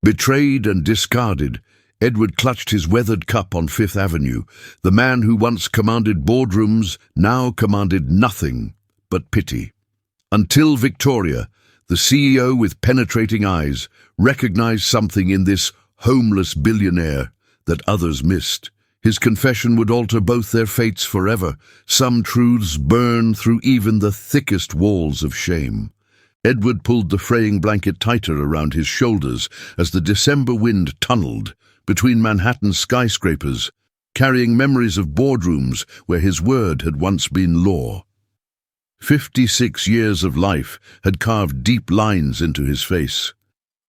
Betrayed and discarded, Edward clutched his weathered cup on Fifth Avenue. The man who once commanded boardrooms now commanded nothing but pity. Until Victoria, the CEO with penetrating eyes, recognized something in this homeless billionaire that others missed. His confession would alter both their fates forever. Some truths burn through even the thickest walls of shame. Edward pulled the fraying blanket tighter around his shoulders as the December wind tunneled between Manhattan's skyscrapers, carrying memories of boardrooms where his word had once been law. 56 years of life had carved deep lines into his face,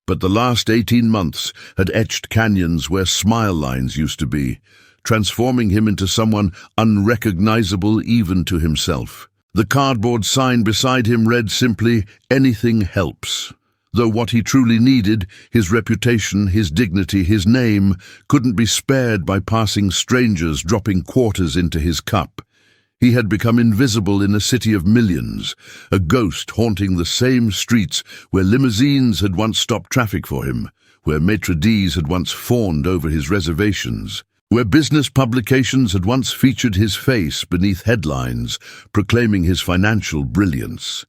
but the last 18 months had etched canyons where smile lines used to be, transforming him into someone unrecognizable even to himself. The cardboard sign beside him read simply, "Anything helps." Though what he truly needed, his reputation, his dignity, his name, couldn't be spared by passing strangers dropping quarters into his cup. He had become invisible in a city of millions, a ghost haunting the same streets where limousines had once stopped traffic for him, where maitre d's had once fawned over his reservations, where business publications had once featured his face beneath headlines proclaiming his financial brilliance.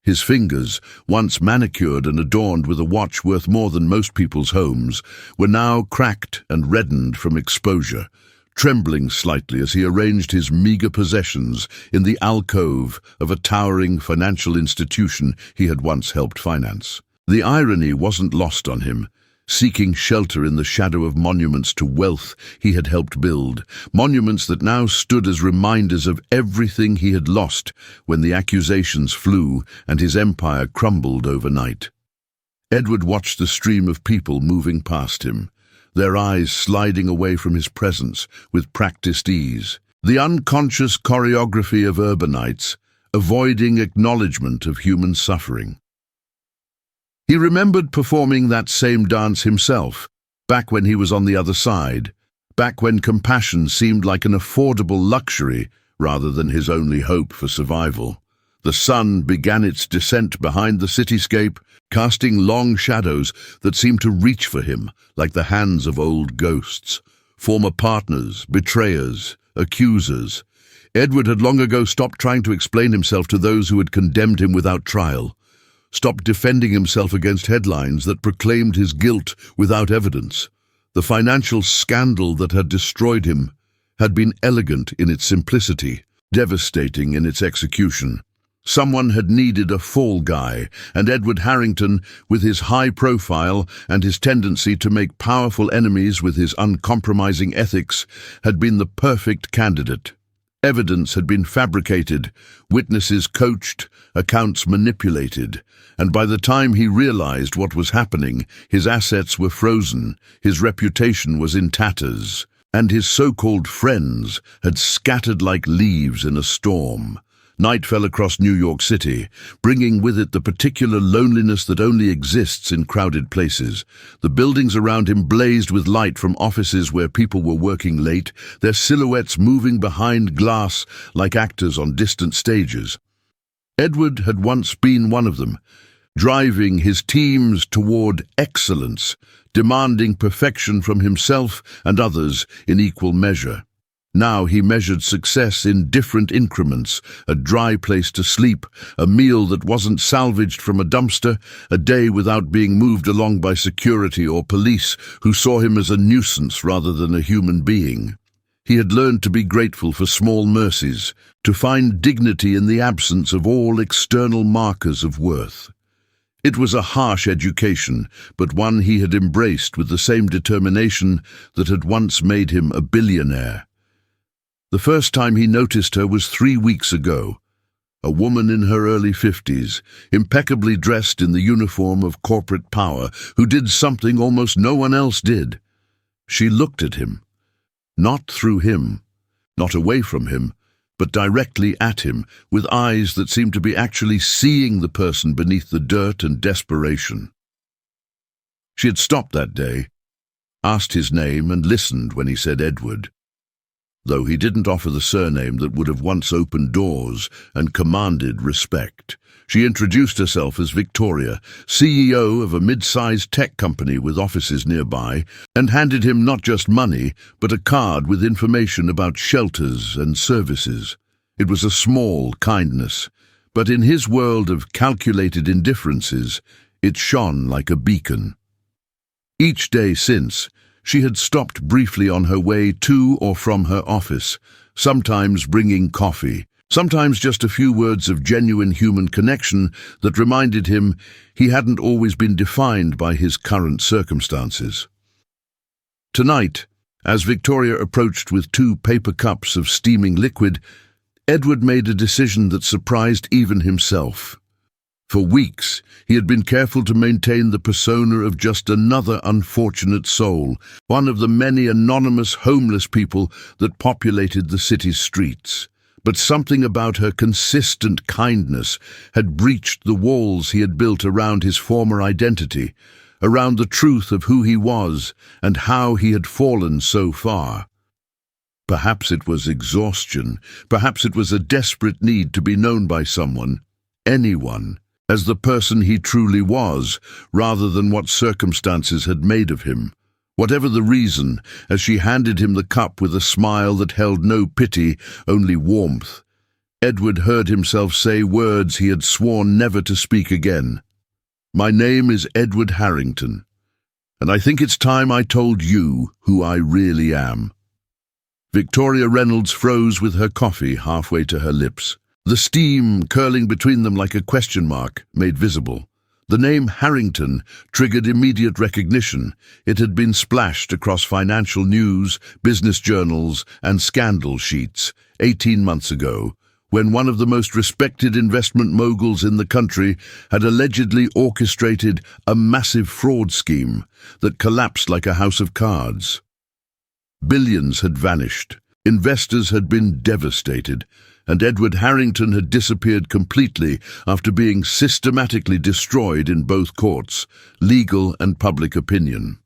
His fingers, once manicured and adorned with a watch worth more than most people's homes, were now cracked and reddened from exposure, trembling slightly as he arranged his meager possessions in the alcove of a towering financial institution he had once helped finance. The irony wasn't lost on him. Seeking shelter in the shadow of monuments to wealth he had helped build, monuments that now stood as reminders of everything he had lost when the accusations flew and his empire crumbled overnight. Edward watched the stream of people moving past him, their eyes sliding away from his presence with practiced ease, the unconscious choreography of urbanites, avoiding acknowledgement of human suffering. He remembered performing that same dance himself, back when he was on the other side, back when compassion seemed like an affordable luxury rather than his only hope for survival. The sun began its descent behind the cityscape, casting long shadows that seemed to reach for him like the hands of old ghosts, former partners, betrayers, accusers. Edward had long ago stopped trying to explain himself to those who had condemned him without trial, stopped defending himself against headlines that proclaimed his guilt without evidence. The financial scandal that had destroyed him had been elegant in its simplicity, devastating in its execution. Someone had needed a fall guy, and Edward Harrington, with his high profile and his tendency to make powerful enemies with his uncompromising ethics, had been the perfect candidate. Evidence had been fabricated, witnesses coached, accounts manipulated, and by the time he realized what was happening, his assets were frozen, his reputation was in tatters, and his so-called friends had scattered like leaves in a storm. Night fell across New York City, bringing with it the particular loneliness that only exists in crowded places. The buildings around him blazed with light from offices where people were working late, their silhouettes moving behind glass like actors on distant stages. Edward had once been one of them, driving his teams toward excellence, demanding perfection from himself and others in equal measure. Now he measured success in different increments: a dry place to sleep, a meal that wasn't salvaged from a dumpster, a day without being moved along by security or police who saw him as a nuisance rather than a human being. He had learned to be grateful for small mercies, to find dignity in the absence of all external markers of worth. It was a harsh education, but one he had embraced with the same determination that had once made him a billionaire. The first time he noticed her was 3 weeks ago. A woman in her early 50s, impeccably dressed in the uniform of corporate power, who did something almost no one else did. She looked at him. Not through him, not away from him, but directly at him, with eyes that seemed to be actually seeing the person beneath the dirt and desperation. She had stopped that day, asked his name, and listened when he said Edward. though he didn't offer the surname that would have once opened doors and commanded respect. She introduced herself as Victoria, CEO of a mid-sized tech company with offices nearby, and handed him not just money, but a card with information about shelters and services. It was a small kindness, but in his world of calculated indifferences, it shone like a beacon. Each day since, she had stopped briefly on her way to or from her office, sometimes bringing coffee, sometimes just a few words of genuine human connection that reminded him he hadn't always been defined by his current circumstances. Tonight, as Victoria approached with 2 paper cups of steaming liquid, Edward made a decision that surprised even himself. For weeks, he had been careful to maintain the persona of just another unfortunate soul, one of the many anonymous homeless people that populated the city's streets. But something about her consistent kindness had breached the walls he had built around his former identity, around the truth of who he was and how he had fallen so far. Perhaps it was exhaustion, perhaps it was a desperate need to be known by someone, anyone, as the person he truly was, rather than what circumstances had made of him. Whatever the reason, as she handed him the cup with a smile that held no pity, only warmth, Edward heard himself say words he had sworn never to speak again. "My name is Edward Harrington, and I think it's time I told you who I really am." Victoria Reynolds froze with her coffee halfway to her lips. The steam, curling between them like a question mark, made visible. The name Harrington triggered immediate recognition. It had been splashed across financial news, business journals, and scandal sheets 18 months ago, when one of the most respected investment moguls in the country had allegedly orchestrated a massive fraud scheme that collapsed like a house of cards. Billions had vanished. Investors had been devastated, and Edward Harrington had disappeared completely after being systematically destroyed in both courts, legal and public opinion.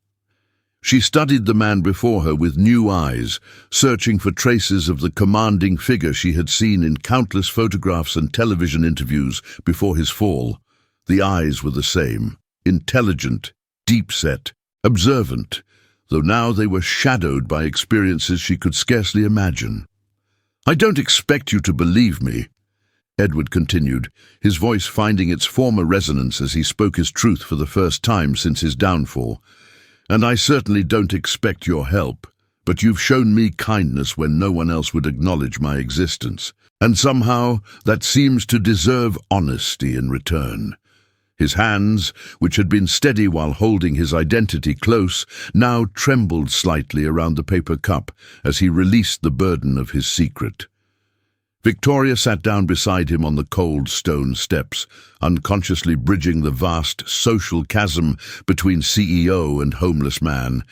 She studied the man before her with new eyes, searching for traces of the commanding figure she had seen in countless photographs and television interviews before his fall. The eyes were the same, intelligent, deep-set, observant, though now they were shadowed by experiences she could scarcely imagine. "I don't expect you to believe me," Edward continued, his voice finding its former resonance as he spoke his truth for the first time since his downfall. "And I certainly don't expect your help, but you've shown me kindness when no one else would acknowledge my existence, and somehow that seems to deserve honesty in return." His hands, which had been steady while holding his identity close, now trembled slightly around the paper cup as he released the burden of his secret. Victoria sat down beside him on the cold stone steps, unconsciously bridging the vast social chasm between CEO and homeless man,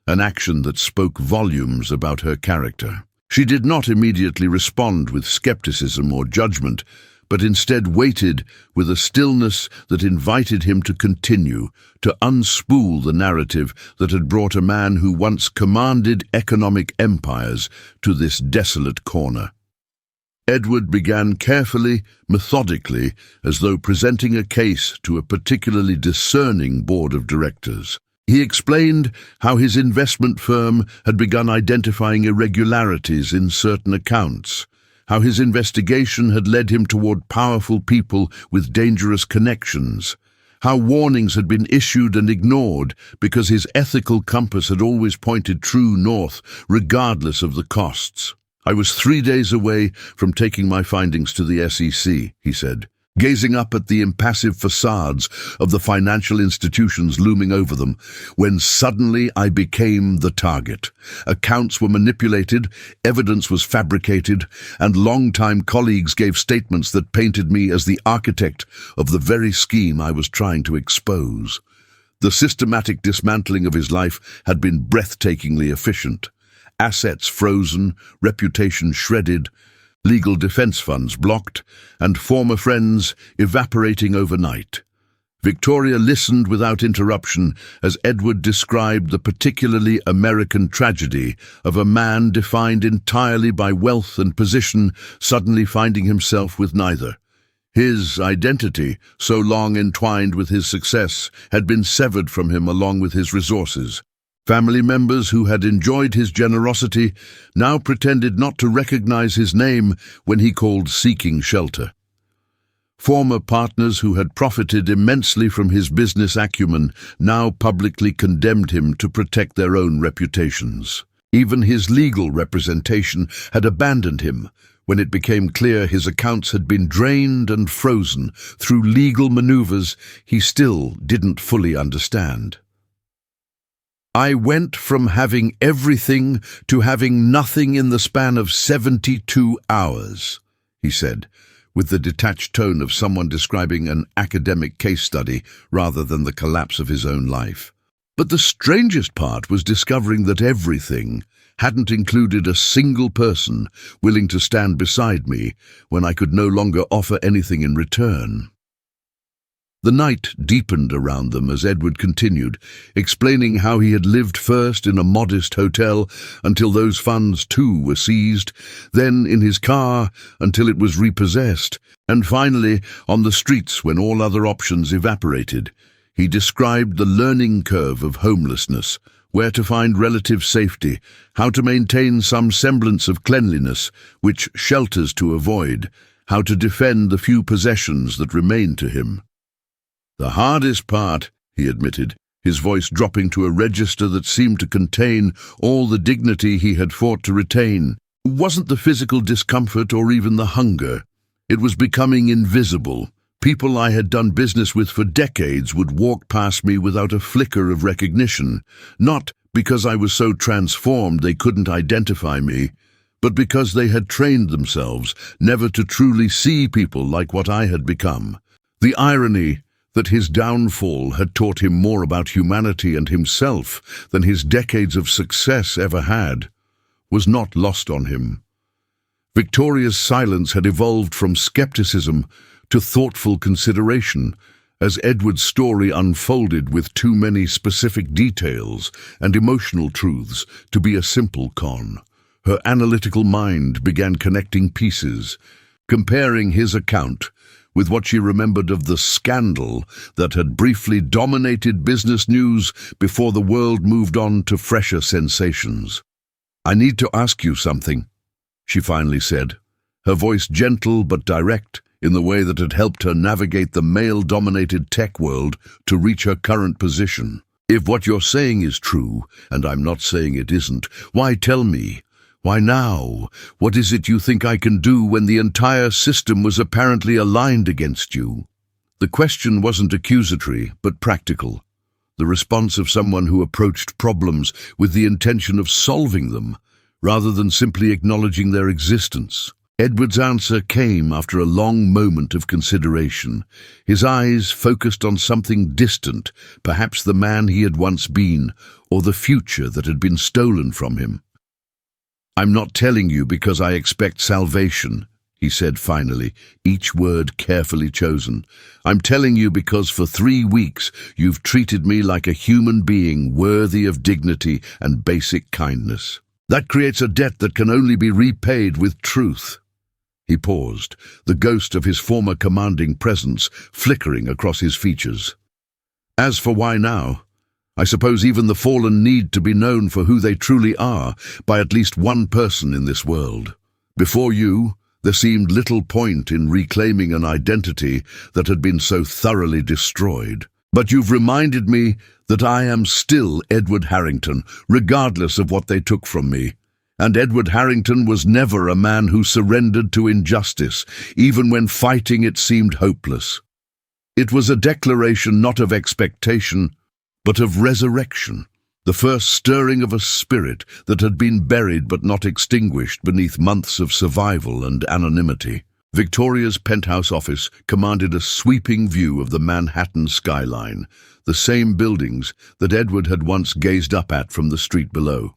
an action that spoke volumes about her character. She did not immediately respond with skepticism or judgment, but instead waited with a stillness that invited him to continue, to unspool the narrative that had brought a man who once commanded economic empires to this desolate corner. Edward began carefully, methodically, as though presenting a case to a particularly discerning board of directors. He explained how his investment firm had begun identifying irregularities in certain accounts, how his investigation had led him toward powerful people with dangerous connections, how warnings had been issued and ignored because his ethical compass had always pointed true north, regardless of the costs. "I was 3 days away from taking my findings to the SEC," he said, gazing up at the impassive facades of the financial institutions looming over them, when suddenly I became the target. Accounts were manipulated, evidence was fabricated, and long-time colleagues gave statements that painted me as the architect of the very scheme I was trying to expose. The systematic dismantling of his life had been breathtakingly efficient. Assets frozen, reputation shredded, legal defense funds blocked, and former friends evaporating overnight. Victoria listened without interruption as Edward described the particularly American tragedy of a man defined entirely by wealth and position suddenly finding himself with neither. His identity, so long entwined with his success, had been severed from him along with his resources. Family members who had enjoyed his generosity now pretended not to recognize his name when he called seeking shelter. Former partners who had profited immensely from his business acumen now publicly condemned him to protect their own reputations. Even his legal representation had abandoned him when it became clear his accounts had been drained and frozen through legal maneuvers he still didn't fully understand. "I went from having everything to having nothing in the span of 72 hours, he said, with the detached tone of someone describing an academic case study rather than the collapse of his own life. But the strangest part was discovering that everything hadn't included a single person willing to stand beside me when I could no longer offer anything in return." The night deepened around them as Edward continued, explaining how he had lived first in a modest hotel until those funds too were seized, then in his car until it was repossessed, and finally on the streets when all other options evaporated. He described the learning curve of homelessness, where to find relative safety, how to maintain some semblance of cleanliness, which shelters to avoid, how to defend the few possessions that remained to him. "The hardest part," he admitted, his voice dropping to a register that seemed to contain all the dignity he had fought to retain, wasn't the physical discomfort or even the hunger. It was becoming invisible. People I had done business with for decades would walk past me without a flicker of recognition, not because I was so transformed they couldn't identify me, but because they had trained themselves never to truly see people like what I had become. The irony that his downfall had taught him more about humanity and himself than his decades of success ever had, was not lost on him. Victoria's silence had evolved from skepticism to thoughtful consideration as Edward's story unfolded with too many specific details and emotional truths to be a simple con. Her analytical mind began connecting pieces, comparing his account with what she remembered of the scandal that had briefly dominated business news before the world moved on to fresher sensations. "I need to ask you something," she finally said, her voice gentle but direct in the way that had helped her navigate the male-dominated tech world to reach her current position. "If what you're saying is true, and I'm not saying it isn't, why tell me? Why now? What is it you think I can do when the entire system was apparently aligned against you?" The question wasn't accusatory, but practical. The response of someone who approached problems with the intention of solving them, rather than simply acknowledging their existence. Edward's answer came after a long moment of consideration, his eyes focused on something distant, perhaps the man he had once been, or the future that had been stolen from him. "I'm not telling you because I expect salvation," he said finally, each word carefully chosen. "I'm telling you because for 3 weeks you've treated me like a human being worthy of dignity and basic kindness. That creates a debt that can only be repaid with truth." He paused, the ghost of his former commanding presence flickering across his features. "As for why now, I suppose even the fallen need to be known for who they truly are by at least one person in this world. Before you, there seemed little point in reclaiming an identity that had been so thoroughly destroyed. But you've reminded me that I am still Edward Harrington, regardless of what they took from me. And Edward Harrington was never a man who surrendered to injustice, even when fighting it seemed hopeless. It was a declaration not of expectation, but of resurrection, the first stirring of a spirit that had been buried but not extinguished beneath months of survival and anonymity. Victoria's penthouse office commanded a sweeping view of the Manhattan skyline, the same buildings that Edward had once gazed up at from the street below.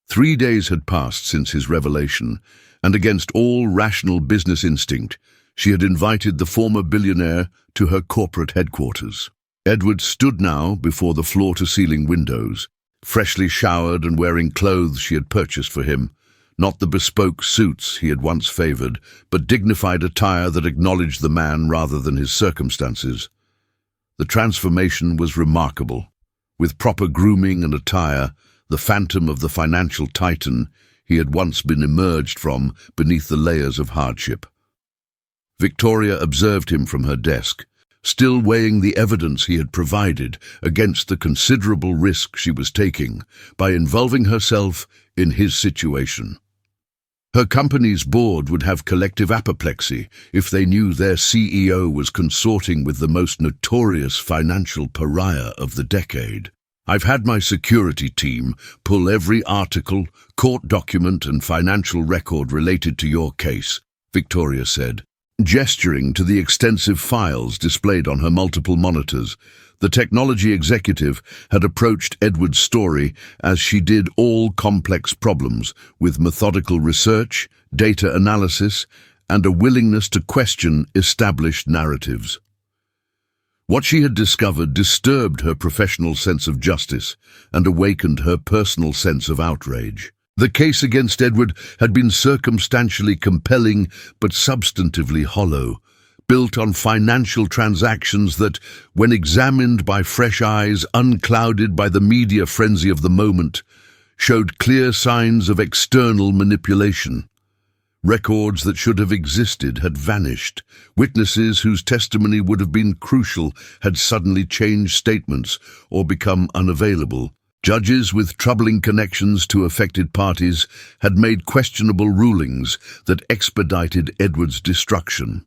3 days had passed since his revelation, and against all rational business instinct, She had invited the former billionaire to her corporate headquarters. Edward stood now before the floor-to-ceiling windows, freshly showered and wearing clothes she had purchased for him, not the bespoke suits he had once favored, but dignified attire that acknowledged the man rather than his circumstances. The transformation was remarkable. With proper grooming and attire, the phantom of the financial titan he had once been emerged from beneath the layers of hardship. Victoria observed him from her desk, still weighing the evidence he had provided against the considerable risk she was taking by involving herself in his situation. Her company's board would have collective apoplexy if they knew their CEO was consorting with the most notorious financial pariah of the decade. I've had my security team pull every article, court document and financial record related to your case, Victoria said, gesturing to the extensive files displayed on her multiple monitors. The technology executive had approached Edward's story as she did all complex problems, with methodical research, data analysis, and a willingness to question established narratives. What she had discovered disturbed her professional sense of justice and awakened her personal sense of outrage. The case against Edward had been circumstantially compelling but substantively hollow, built on financial transactions that, when examined by fresh eyes unclouded by the media frenzy of the moment, showed clear signs of external manipulation. Records that should have existed had vanished. Witnesses whose testimony would have been crucial had suddenly changed statements or become unavailable. Judges with troubling connections to affected parties had made questionable rulings that expedited Edward's destruction.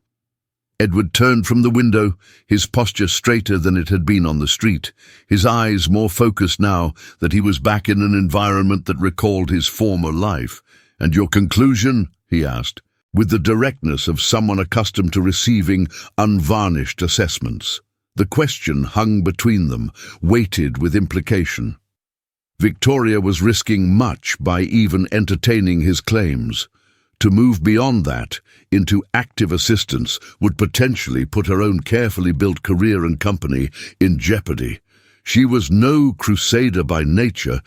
Edward turned from the window, his posture straighter than it had been on the street, his eyes more focused now that he was back in an environment that recalled his former life. "And your conclusion?" he asked, with the directness of someone accustomed to receiving unvarnished assessments. The question hung between them, weighted with implication. Victoria was risking much by even entertaining his claims. To move beyond that, into active assistance, would potentially put her own carefully built career and company in jeopardy. She was no crusader by nature,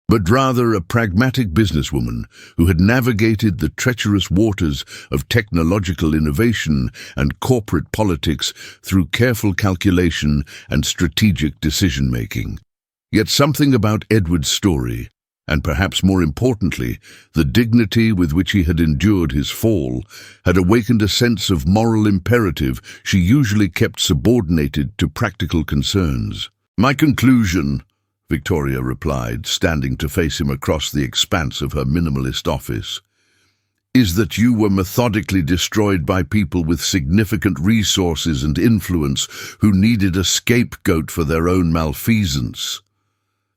but rather a pragmatic businesswoman who had navigated the treacherous waters of technological innovation and corporate politics through careful calculation and strategic decision-making. Yet something about Edward's story, and perhaps more importantly, the dignity with which he had endured his fall, had awakened a sense of moral imperative she usually kept subordinated to practical concerns. "My conclusion," Victoria replied, standing to face him across the expanse of her minimalist office, "is that you were methodically destroyed by people with significant resources and influence who needed a scapegoat for their own malfeasance."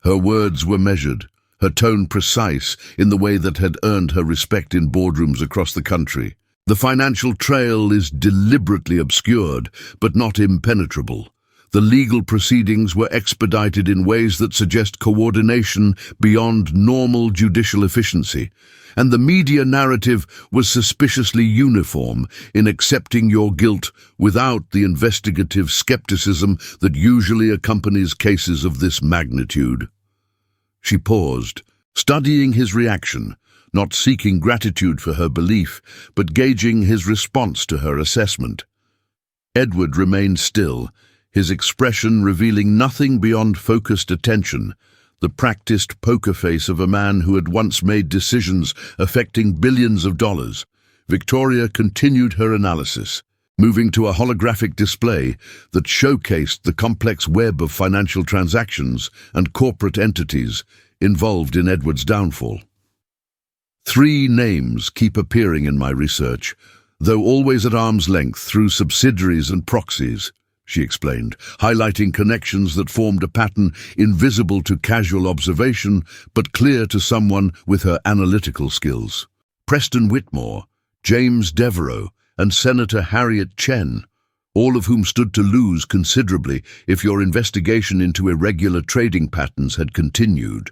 Her words were measured, her tone precise in the way that had earned her respect in boardrooms across the country. The financial trail is deliberately obscured, but not impenetrable. The legal proceedings were expedited in ways that suggest coordination beyond normal judicial efficiency, and the media narrative was suspiciously uniform in accepting your guilt without the investigative skepticism that usually accompanies cases of this magnitude. She paused, studying his reaction, not seeking gratitude for her belief, but gauging his response to her assessment. Edward remained still, his expression revealing nothing beyond focused attention, the practiced poker face of a man who had once made decisions affecting billions of dollars. Victoria continued her analysis, moving to a holographic display that showcased the complex web of financial transactions and corporate entities involved in Edward's downfall. "Three names keep appearing in my research, though always at arm's length through subsidiaries and proxies," she explained, highlighting connections that formed a pattern invisible to casual observation but clear to someone with her analytical skills. Preston Whitmore, James Devereux, and Senator Harriet Chen, all of whom stood to lose considerably if your investigation into irregular trading patterns had continued.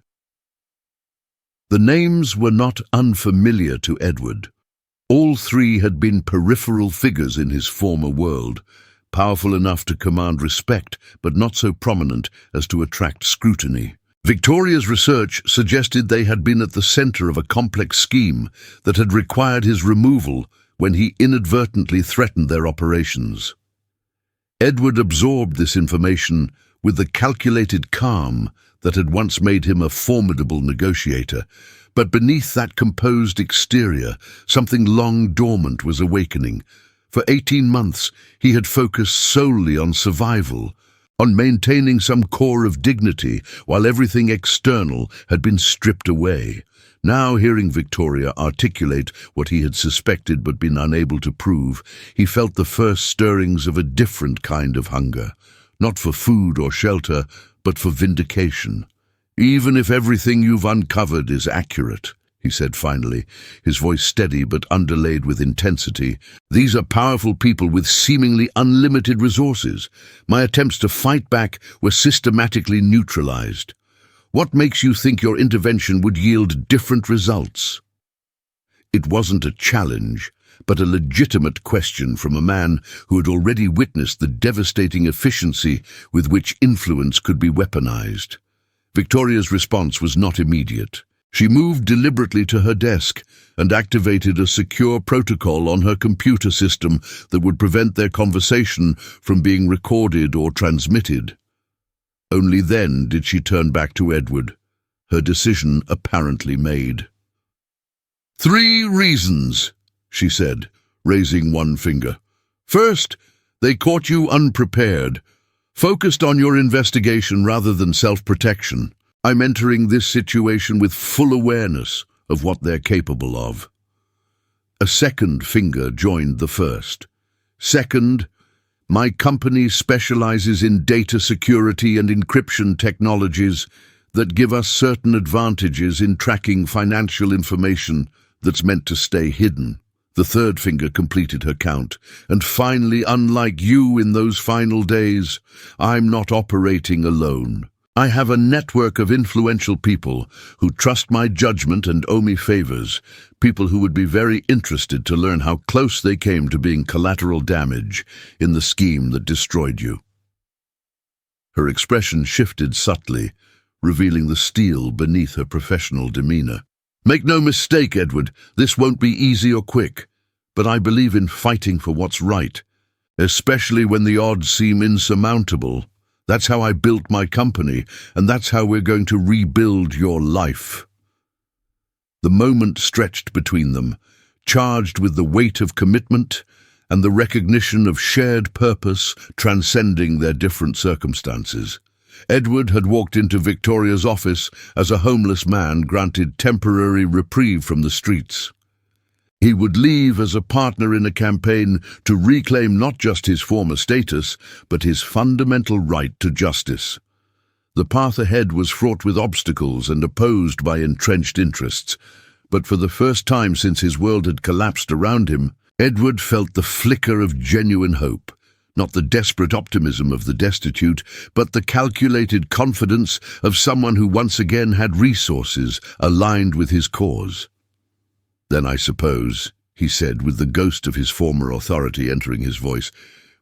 The names were not unfamiliar to Edward. All three had been peripheral figures in his former world, powerful enough to command respect, but not so prominent as to attract scrutiny. Victoria's research suggested they had been at the center of a complex scheme that had required his removal when he inadvertently threatened their operations. Edward absorbed this information with the calculated calm that had once made him a formidable negotiator, but beneath that composed exterior, something long dormant was awakening. For 18 months, he had focused solely on survival, on maintaining some core of dignity, while everything external had been stripped away. Now, hearing Victoria articulate what he had suspected but been unable to prove, he felt the first stirrings of a different kind of hunger, not for food or shelter, but for vindication. "Even if everything you've uncovered is accurate," he said finally, his voice steady but underlaid with intensity, "these are powerful people with seemingly unlimited resources. My attempts to fight back were systematically neutralized. What makes you think your intervention would yield different results?" It wasn't a challenge, but a legitimate question from a man who had already witnessed the devastating efficiency with which influence could be weaponized. Victoria's response was not immediate. She moved deliberately to her desk and activated a secure protocol on her computer system that would prevent their conversation from being recorded or transmitted. Only then did she turn back to Edward, her decision apparently made. "3 reasons," she said, raising one finger. "First, they caught you unprepared, focused on your investigation rather than self-protection. I'm entering this situation with full awareness of what they're capable of." A second finger joined the first. "Second, my company specializes in data security and encryption technologies that give us certain advantages in tracking financial information that's meant to stay hidden." The third finger completed her count. "And finally, unlike you in those final days, I'm not operating alone. I have a network of influential people who trust my judgment and owe me favors, people who would be very interested to learn how close they came to being collateral damage in the scheme that destroyed you." Her expression shifted subtly, revealing the steel beneath her professional demeanor. "Make no mistake, Edward, this won't be easy or quick, but I believe in fighting for what's right, especially when the odds seem insurmountable. That's how I built my company, and that's how we're going to rebuild your life." The moment stretched between them, charged with the weight of commitment and the recognition of shared purpose transcending their different circumstances. Edward had walked into Victoria's office as a homeless man granted temporary reprieve from the streets. He would leave as a partner in a campaign to reclaim not just his former status, but his fundamental right to justice. The path ahead was fraught with obstacles and opposed by entrenched interests, but for the first time since his world had collapsed around him, Edward felt the flicker of genuine hope. Not the desperate optimism of the destitute, but the calculated confidence of someone who once again had resources aligned with his cause. "Then I suppose," he said, with the ghost of his former authority entering his voice,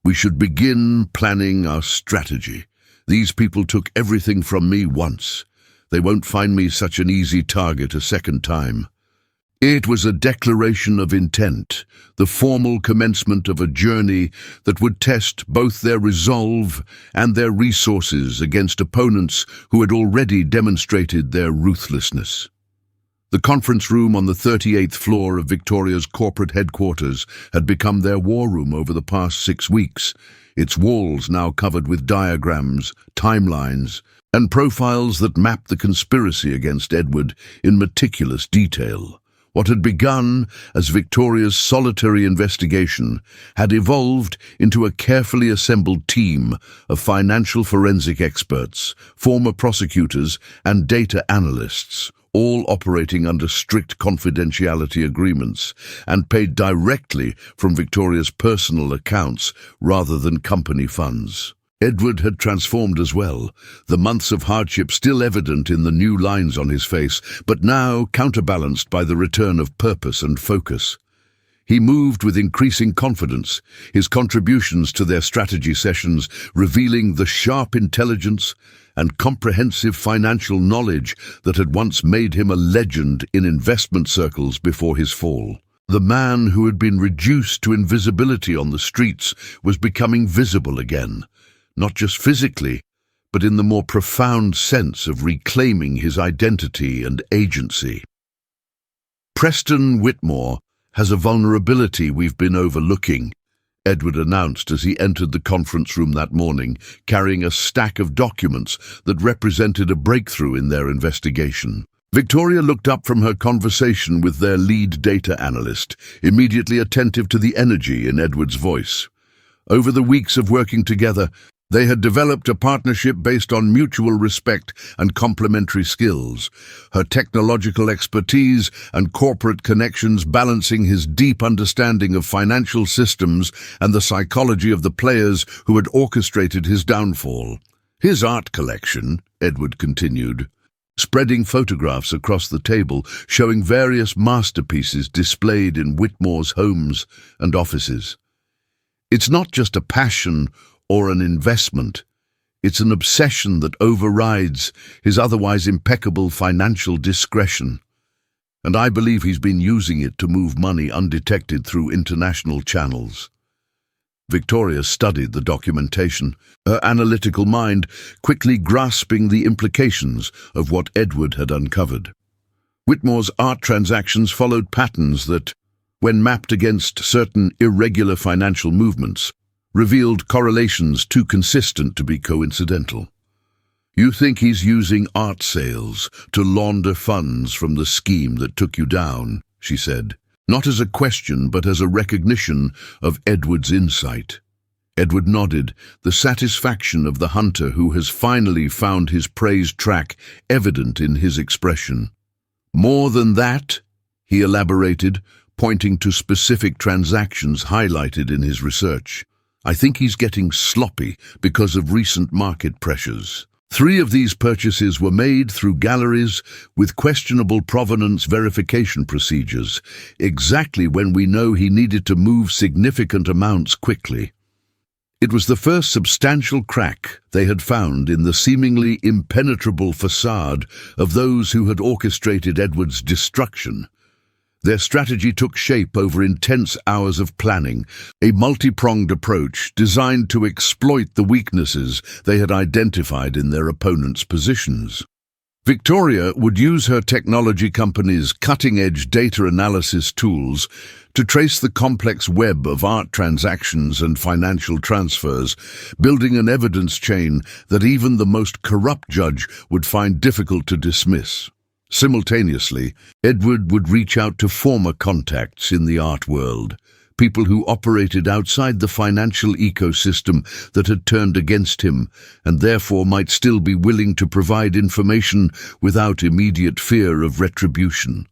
"we should begin planning our strategy. These people took everything from me once. They won't find me such an easy target a second time." It was a declaration of intent, the formal commencement of a journey that would test both their resolve and their resources against opponents who had already demonstrated their ruthlessness. The conference room on the 38th floor of Victoria's corporate headquarters had become their war room over the past 6 weeks, its walls now covered with diagrams, timelines, and profiles that mapped the conspiracy against Edward in meticulous detail. What had begun as Victoria's solitary investigation had evolved into a carefully assembled team of financial forensic experts, former prosecutors, and data analysts, all operating under strict confidentiality agreements and paid directly from Victoria's personal accounts rather than company funds. Edward had transformed as well, the months of hardship still evident in the new lines on his face, but now counterbalanced by the return of purpose and focus. He moved with increasing confidence, his contributions to their strategy sessions revealing the sharp intelligence and comprehensive financial knowledge that had once made him a legend in investment circles before his fall. The man who had been reduced to invisibility on the streets was becoming visible again, not just physically, but in the more profound sense of reclaiming his identity and agency. Preston Whitmore has a vulnerability we've been overlooking, Edward announced as he entered the conference room that morning, carrying a stack of documents that represented a breakthrough in their investigation. Victoria looked up from her conversation with their lead data analyst, immediately attentive to the energy in Edward's voice. Over the weeks of working together, they had developed a partnership based on mutual respect and complementary skills, her technological expertise and corporate connections balancing his deep understanding of financial systems and the psychology of the players who had orchestrated his downfall. His art collection, Edward continued, spreading photographs across the table showing various masterpieces displayed in Whitmore's homes and offices. It's not just a passion or an investment. It's an obsession that overrides his otherwise impeccable financial discretion. And I believe he's been using it to move money undetected through international channels. Victoria studied the documentation, her analytical mind quickly grasping the implications of what Edward had uncovered. Whitmore's art transactions followed patterns that, when mapped against certain irregular financial movements, revealed correlations too consistent to be coincidental. You think he's using art sales to launder funds from the scheme that took you down, she said, not as a question but as a recognition of Edward's insight. Edward nodded, the satisfaction of the hunter who has finally found his prey's track evident in his expression. More than that, he elaborated, pointing to specific transactions highlighted in his research. I think he's getting sloppy because of recent market pressures. 3 of these purchases were made through galleries with questionable provenance verification procedures, exactly when we know he needed to move significant amounts quickly. It was the first substantial crack they had found in the seemingly impenetrable facade of those who had orchestrated Edward's destruction. Their strategy took shape over intense hours of planning, a multi-pronged approach designed to exploit the weaknesses they had identified in their opponents' positions. Victoria would use her technology company's cutting-edge data analysis tools to trace the complex web of art transactions and financial transfers, building an evidence chain that even the most corrupt judge would find difficult to dismiss. Simultaneously, Edward would reach out to former contacts in the art world, people who operated outside the financial ecosystem that had turned against him and therefore might still be willing to provide information without immediate fear of retribution.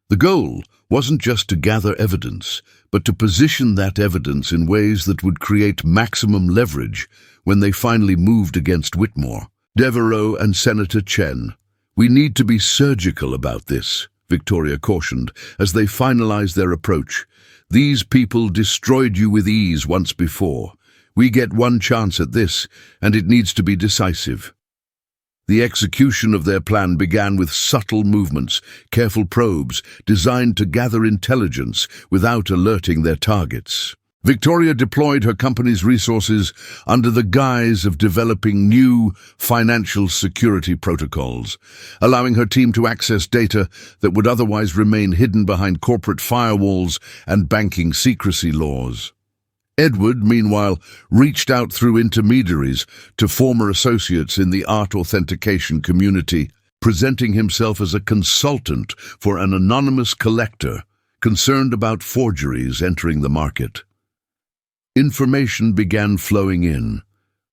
The goal wasn't just to gather evidence, but to position that evidence in ways that would create maximum leverage when they finally moved against Whitmore, Devereaux and Senator Chen. We need to be surgical about this, Victoria cautioned, as they finalized their approach. These people destroyed you with ease once before. We get one chance at this, and it needs to be decisive. The execution of their plan began with subtle movements, careful probes, designed to gather intelligence without alerting their targets. Victoria deployed her company's resources under the guise of developing new financial security protocols, allowing her team to access data that would otherwise remain hidden behind corporate firewalls and banking secrecy laws. Edward, meanwhile, reached out through intermediaries to former associates in the art authentication community, presenting himself as a consultant for an anonymous collector concerned about forgeries entering the market. Information began flowing in,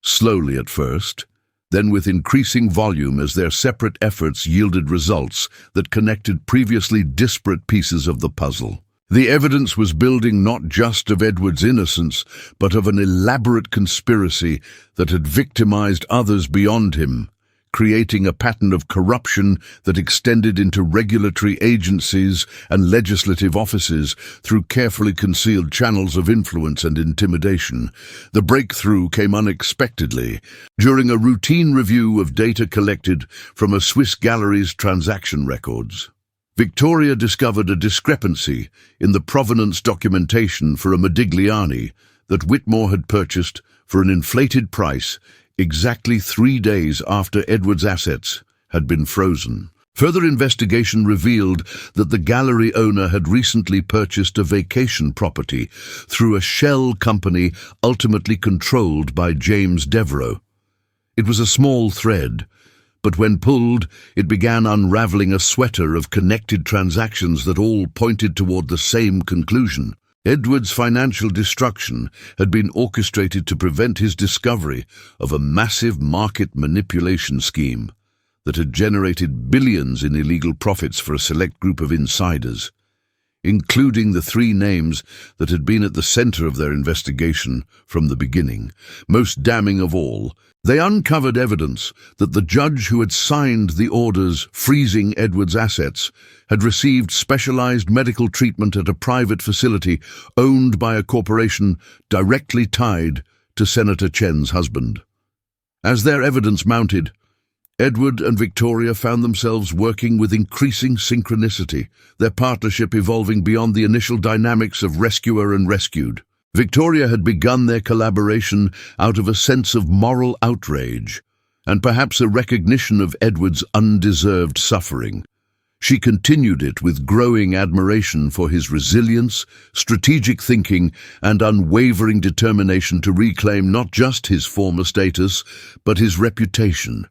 slowly at first, then with increasing volume as their separate efforts yielded results that connected previously disparate pieces of the puzzle. The evidence was building not just of Edward's innocence, but of an elaborate conspiracy that had victimized others beyond him, creating a pattern of corruption that extended into regulatory agencies and legislative offices through carefully concealed channels of influence and intimidation. The breakthrough came unexpectedly during a routine review of data collected from a Swiss gallery's transaction records. Victoria discovered a discrepancy in the provenance documentation for a Modigliani that Whitmore had purchased for an inflated price exactly 3 days after Edward's assets had been frozen. Further investigation revealed that the gallery owner had recently purchased a vacation property through a shell company ultimately controlled by James Devereux. It was a small thread, but when pulled, it began unraveling a sweater of connected transactions that all pointed toward the same conclusion. Edward's financial destruction had been orchestrated to prevent his discovery of a massive market manipulation scheme that had generated billions in illegal profits for a select group of insiders, including the 3 names that had been at the center of their investigation from the beginning. Most damning of all, they uncovered evidence that the judge who had signed the orders freezing Edward's assets had received specialized medical treatment at a private facility owned by a corporation directly tied to Senator Chen's husband. As their evidence mounted, Edward and Victoria found themselves working with increasing synchronicity, their partnership evolving beyond the initial dynamics of rescuer and rescued. Victoria had begun their collaboration out of a sense of moral outrage, and perhaps a recognition of Edward's undeserved suffering. She continued it with growing admiration for his resilience, strategic thinking, and unwavering determination to reclaim not just his former status, but his reputation.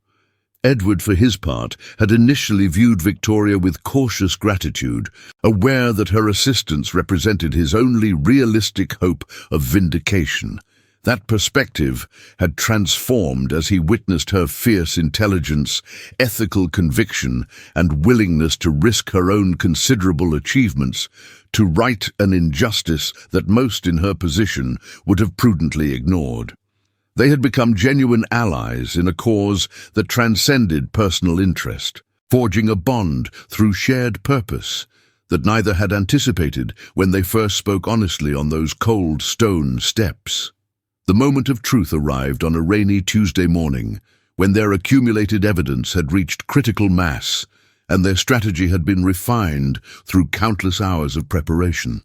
Edward, for his part, had initially viewed Victoria with cautious gratitude, aware that her assistance represented his only realistic hope of vindication. That perspective had transformed as he witnessed her fierce intelligence, ethical conviction, and willingness to risk her own considerable achievements to right an injustice that most in her position would have prudently ignored. They had become genuine allies in a cause that transcended personal interest, forging a bond through shared purpose that neither had anticipated when they first spoke honestly on those cold stone steps. The moment of truth arrived on a rainy Tuesday morning, when their accumulated evidence had reached critical mass and their strategy had been refined through countless hours of preparation.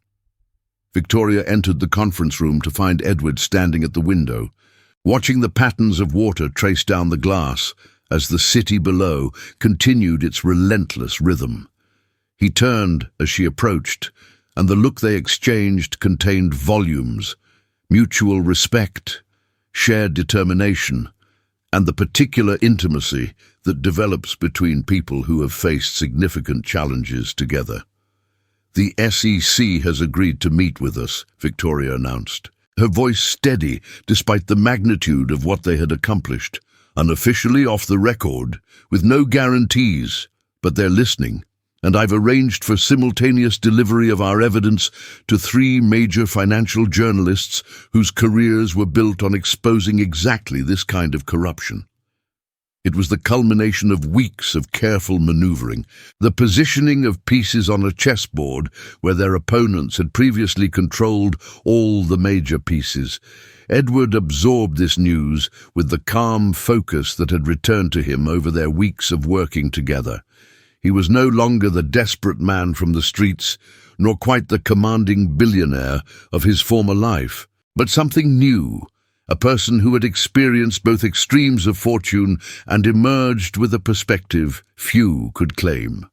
Victoria entered the conference room to find Edward standing at the window, watching the patterns of water trace down the glass as the city below continued its relentless rhythm. He turned as she approached, and the look they exchanged contained volumes: mutual respect, shared determination, and the particular intimacy that develops between people who have faced significant challenges together. "The SEC has agreed to meet with us," Victoria announced, her voice steady despite the magnitude of what they had accomplished. "Unofficially off the record, with no guarantees, but they're listening, and I've arranged for simultaneous delivery of our evidence to 3 major financial journalists whose careers were built on exposing exactly this kind of corruption." It was the culmination of weeks of careful maneuvering, the positioning of pieces on a chessboard where their opponents had previously controlled all the major pieces. Edward absorbed this news with the calm focus that had returned to him over their weeks of working together. He was no longer the desperate man from the streets, nor quite the commanding billionaire of his former life, but something new, a person who had experienced both extremes of fortune and emerged with a perspective few could claim.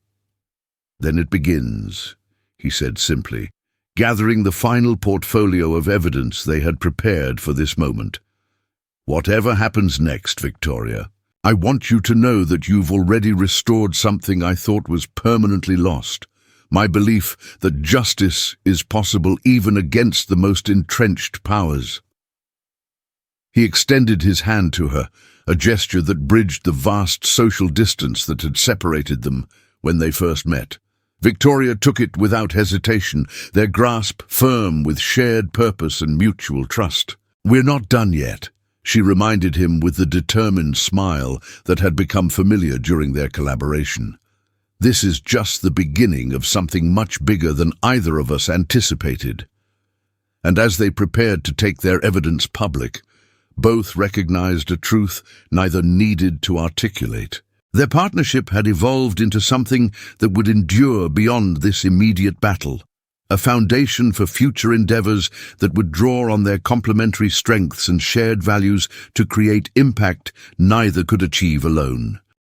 "Then it begins," he said simply, gathering the final portfolio of evidence they had prepared for this moment. "Whatever happens next, Victoria, I want you to know that you've already restored something I thought was permanently lost. My belief that justice is possible even against the most entrenched powers." He extended his hand to her, a gesture that bridged the vast social distance that had separated them when they first met. Victoria took it without hesitation, their grasp firm with shared purpose and mutual trust. "We're not done yet," She reminded him with the determined smile that had become familiar during their collaboration. This is just the beginning of something much bigger than either of us anticipated. And as they prepared to take their evidence public, both recognized a truth neither needed to articulate. Their partnership had evolved into something that would endure beyond this immediate battle, a foundation for future endeavors that would draw on their complementary strengths and shared values to create impact neither could achieve alone.